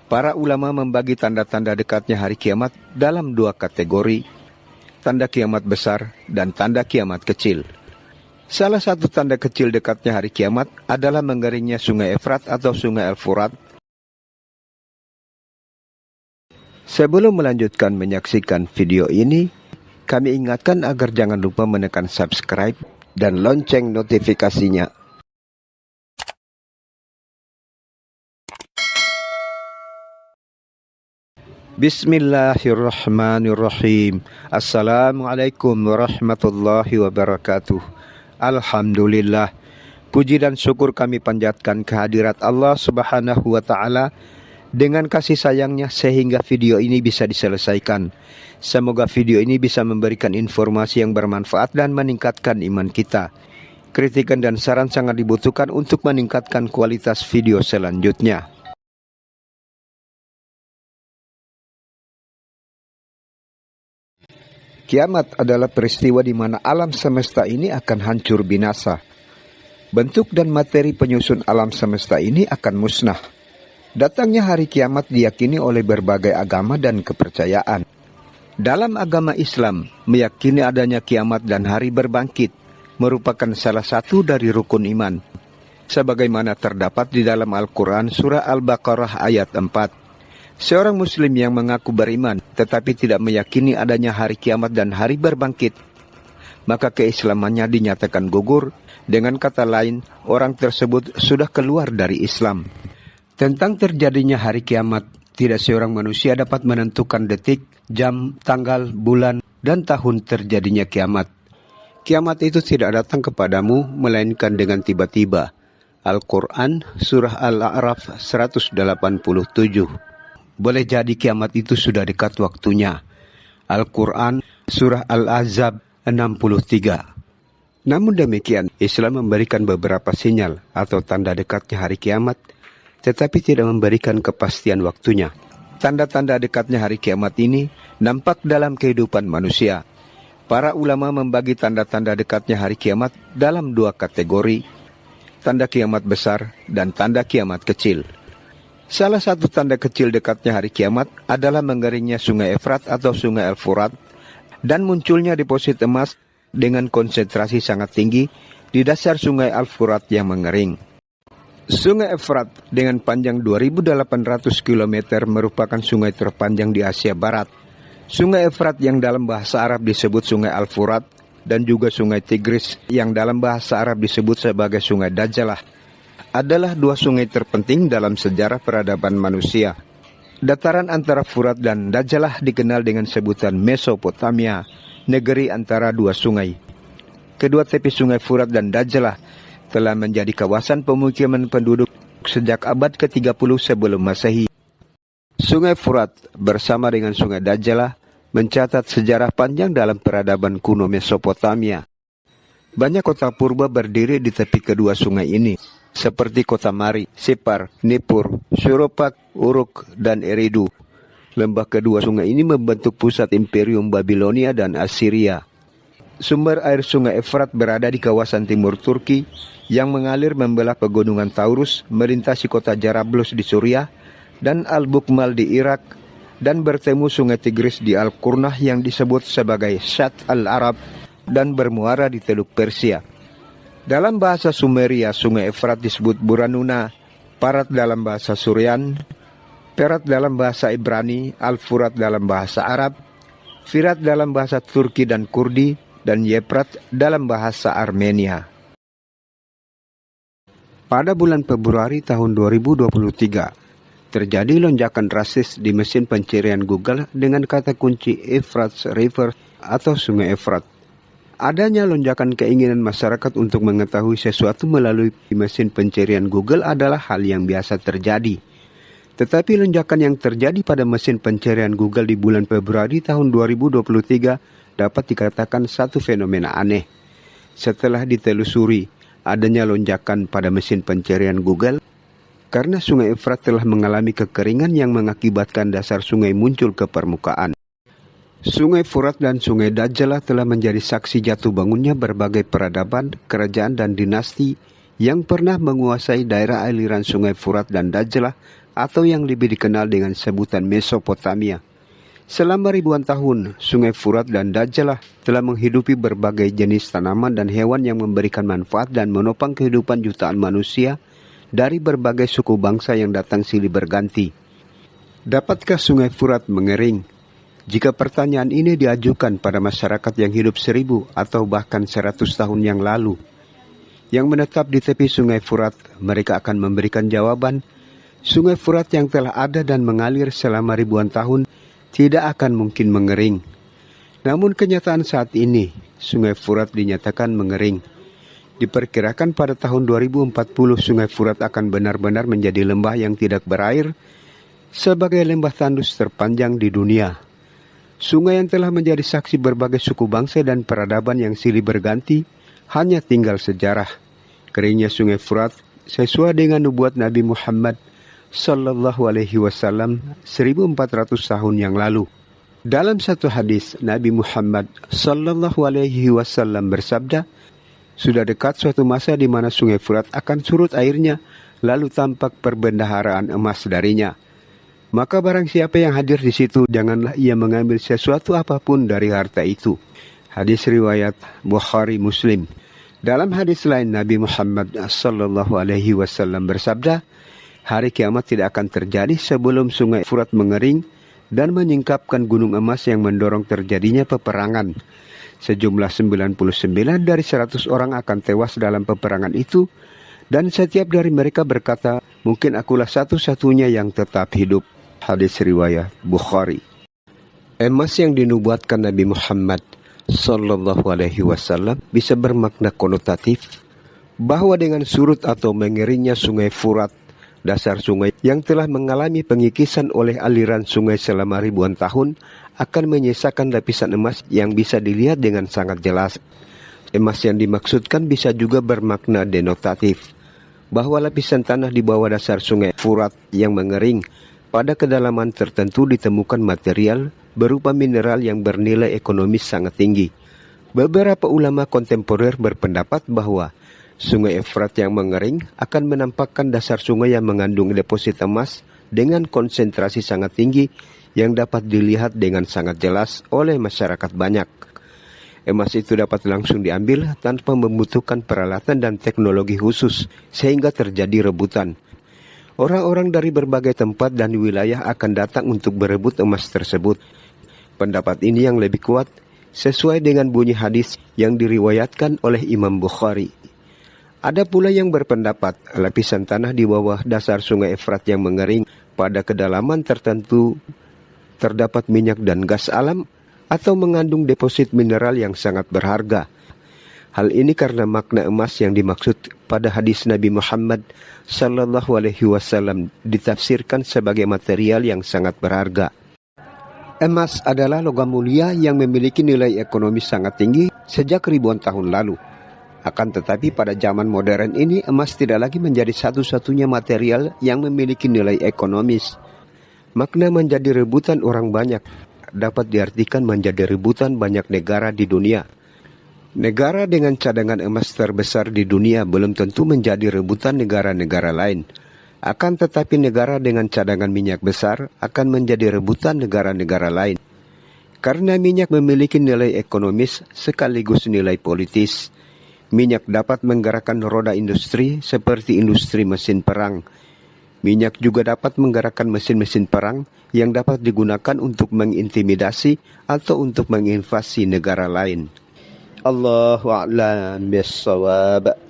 Para ulama membagi tanda-tanda dekatnya hari kiamat dalam dua kategori, tanda kiamat besar dan tanda kiamat kecil. Salah satu tanda kecil dekatnya hari kiamat adalah mengeringnya sungai Efrat atau sungai Al-Furat. Sebelum melanjutkan menyaksikan video ini, kami ingatkan agar jangan lupa menekan subscribe dan lonceng notifikasinya. Bismillahirrahmanirrahim. Assalamualaikum warahmatullahi wabarakatuh. Alhamdulillah. Puji dan syukur kami panjatkan kehadirat Allah Subhanahu wa Ta'ala dengan kasih sayangnya sehingga video ini bisa diselesaikan. Semoga video ini bisa memberikan informasi yang bermanfaat dan meningkatkan iman kita. Kritikan dan saran sangat dibutuhkan untuk meningkatkan kualitas video selanjutnya. Kiamat adalah peristiwa di mana alam semesta ini akan hancur binasa. Bentuk dan materi penyusun alam semesta ini akan musnah. Datangnya hari kiamat diyakini oleh berbagai agama dan kepercayaan. Dalam agama Islam, meyakini adanya kiamat dan hari berbangkit merupakan salah satu dari rukun iman. Sebagaimana terdapat di dalam Al-Quran surah Al-Baqarah ayat 4. Seorang muslim yang mengaku beriman tetapi tidak meyakini adanya hari kiamat dan hari berbangkit, maka keislamannya dinyatakan gugur. Dengan kata lain, orang tersebut sudah keluar dari Islam. Tentang terjadinya hari kiamat, tidak seorang manusia dapat menentukan detik, jam, tanggal, bulan, dan tahun terjadinya kiamat. Kiamat itu tidak datang kepadamu melainkan dengan tiba-tiba. Al-Quran surah Al-A'raf 187. Boleh jadi kiamat itu sudah dekat waktunya. Al-Quran surah Al-Ahzab 63. Namun demikian, Islam memberikan beberapa sinyal atau tanda dekatnya hari kiamat, tetapi tidak memberikan kepastian waktunya. Tanda-tanda dekatnya hari kiamat ini nampak dalam kehidupan manusia. Para ulama membagi tanda-tanda dekatnya hari kiamat dalam dua kategori, tanda kiamat besar dan tanda kiamat kecil. Salah satu tanda kecil dekatnya hari kiamat adalah mengeringnya sungai Efrat atau sungai Al-Furat dan munculnya deposit emas dengan konsentrasi sangat tinggi di dasar sungai Al-Furat yang mengering. Sungai Efrat dengan panjang 2.800 km merupakan sungai terpanjang di Asia Barat. Sungai Efrat yang dalam bahasa Arab disebut sungai Al-Furat dan juga sungai Tigris yang dalam bahasa Arab disebut sebagai sungai Dajalah adalah dua sungai terpenting dalam sejarah peradaban manusia. Dataran antara Furat dan Dajalah dikenal dengan sebutan Mesopotamia, negeri antara dua sungai. Kedua tepi sungai Furat dan Dajalah telah menjadi kawasan pemukiman penduduk sejak abad ke-30 sebelum Masehi. Sungai Furat bersama dengan sungai Dajalah mencatat sejarah panjang dalam peradaban kuno Mesopotamia. Banyak kota purba berdiri di tepi kedua sungai ini, seperti kota Mari, Sipar, Nippur, Suropak, Uruk, dan Eridu. Lembah kedua sungai ini membentuk pusat Imperium Babilonia dan Assyria. Sumber air sungai Efrat berada di kawasan timur Turki yang mengalir membelah pegunungan Taurus, melintasi kota Jarablus di Suriah, dan Al-Bukmal di Irak, dan bertemu sungai Tigris di Al-Qurnah yang disebut sebagai Shat al-Arab, dan bermuara di Teluk Persia. Dalam bahasa Sumeria, sungai Efrat disebut Buranuna, Parat dalam bahasa Suryan, Perat dalam bahasa Ibrani, Al-Furat dalam bahasa Arab, Firat dalam bahasa Turki dan Kurdi, dan Yeprat dalam bahasa Armenia. Pada bulan Februari tahun 2023, terjadi lonjakan drastis di mesin pencarian Google dengan kata kunci Euphrates River atau Sungai Efrat. Adanya lonjakan keinginan masyarakat untuk mengetahui sesuatu melalui mesin pencarian Google adalah hal yang biasa terjadi. Tetapi lonjakan yang terjadi pada mesin pencarian Google di bulan Februari tahun 2023 dapat dikatakan satu fenomena aneh. Setelah ditelusuri adanya lonjakan pada mesin pencarian Google, karena Sungai Efrat telah mengalami kekeringan yang mengakibatkan dasar sungai muncul ke permukaan. Sungai Furat dan Sungai Dajalah telah menjadi saksi jatuh bangunnya berbagai peradaban, kerajaan dan dinasti yang pernah menguasai daerah aliran Sungai Furat dan Dajalah atau yang lebih dikenal dengan sebutan Mesopotamia. Selama ribuan tahun, Sungai Furat dan Dajalah telah menghidupi berbagai jenis tanaman dan hewan yang memberikan manfaat dan menopang kehidupan jutaan manusia dari berbagai suku bangsa yang datang silih berganti. Dapatkah Sungai Furat mengering? Jika pertanyaan ini diajukan pada masyarakat yang hidup 1000 atau bahkan 100 tahun yang lalu, yang menetap di tepi Sungai Furat, mereka akan memberikan jawaban, Sungai Furat yang telah ada dan mengalir selama ribuan tahun tidak akan mungkin mengering. Namun kenyataan saat ini, Sungai Furat dinyatakan mengering. Diperkirakan pada tahun 2040 Sungai Furat akan benar-benar menjadi lembah yang tidak berair sebagai lembah tandus terpanjang di dunia. Sungai yang telah menjadi saksi berbagai suku bangsa dan peradaban yang silih berganti hanya tinggal sejarah. Keringnya Sungai Furat sesuai dengan nubuat Nabi Muhammad Sallallahu Alaihi Wasallam 1400 tahun yang lalu. Dalam satu hadis, Nabi Muhammad Sallallahu Alaihi Wasallam bersabda, sudah dekat suatu masa di mana Sungai Furat akan surut airnya, lalu tampak perbendaharaan emas darinya. Maka barang siapa yang hadir di situ, janganlah ia mengambil sesuatu apapun dari harta itu. Hadis riwayat Bukhari Muslim. Dalam hadis lain, Nabi Muhammad Sallallahu Alaihi Wasallam bersabda, hari kiamat tidak akan terjadi sebelum Sungai Furat mengering dan menyingkapkan gunung emas yang mendorong terjadinya peperangan. Sejumlah 99 dari 100 orang akan tewas dalam peperangan itu, dan setiap dari mereka berkata, mungkin akulah satu-satunya yang tetap hidup. Hadis riwayat Bukhari. Emas yang dinubuatkan Nabi Muhammad Sallallahu Alaihi Wasallam bisa bermakna konotatif, bahwa dengan surut atau mengeringnya Sungai Furat, dasar sungai yang telah mengalami pengikisan oleh aliran sungai selama ribuan tahun akan menyisakan lapisan emas yang bisa dilihat dengan sangat jelas. Emas yang dimaksudkan bisa juga bermakna denotatif, bahwa lapisan tanah di bawah dasar Sungai Furat yang mengering pada kedalaman tertentu ditemukan material berupa mineral yang bernilai ekonomis sangat tinggi. Beberapa ulama kontemporer berpendapat bahwa Sungai Efrat yang mengering akan menampakkan dasar sungai yang mengandung deposit emas dengan konsentrasi sangat tinggi yang dapat dilihat dengan sangat jelas oleh masyarakat banyak. Emas itu dapat langsung diambil tanpa membutuhkan peralatan dan teknologi khusus sehingga terjadi rebutan. Orang-orang dari berbagai tempat dan wilayah akan datang untuk berebut emas tersebut. Pendapat ini yang lebih kuat sesuai dengan bunyi hadis yang diriwayatkan oleh Imam Bukhari. Ada pula yang berpendapat lapisan tanah di bawah dasar Sungai Efrat yang mengering pada kedalaman tertentu terdapat minyak dan gas alam atau mengandung deposit mineral yang sangat berharga. Hal ini karena makna emas yang dimaksud pada hadis Nabi Muhammad Sallallahu Alaihi Wasallam ditafsirkan sebagai material yang sangat berharga. Emas adalah logam mulia yang memiliki nilai ekonomis sangat tinggi sejak ribuan tahun lalu. Akan tetapi pada zaman modern ini emas tidak lagi menjadi satu-satunya material yang memiliki nilai ekonomis. Makna menjadi rebutan orang banyak dapat diartikan menjadi rebutan banyak negara di dunia. Negara dengan cadangan emas terbesar di dunia belum tentu menjadi rebutan negara-negara lain. Akan tetapi negara dengan cadangan minyak besar akan menjadi rebutan negara-negara lain. Karena minyak memiliki nilai ekonomis sekaligus nilai politis. Minyak dapat menggerakkan roda industri seperti industri mesin perang. Minyak juga dapat menggerakkan mesin-mesin perang yang dapat digunakan untuk mengintimidasi atau untuk menginvasi negara lain. Allahu a'lam bissawab.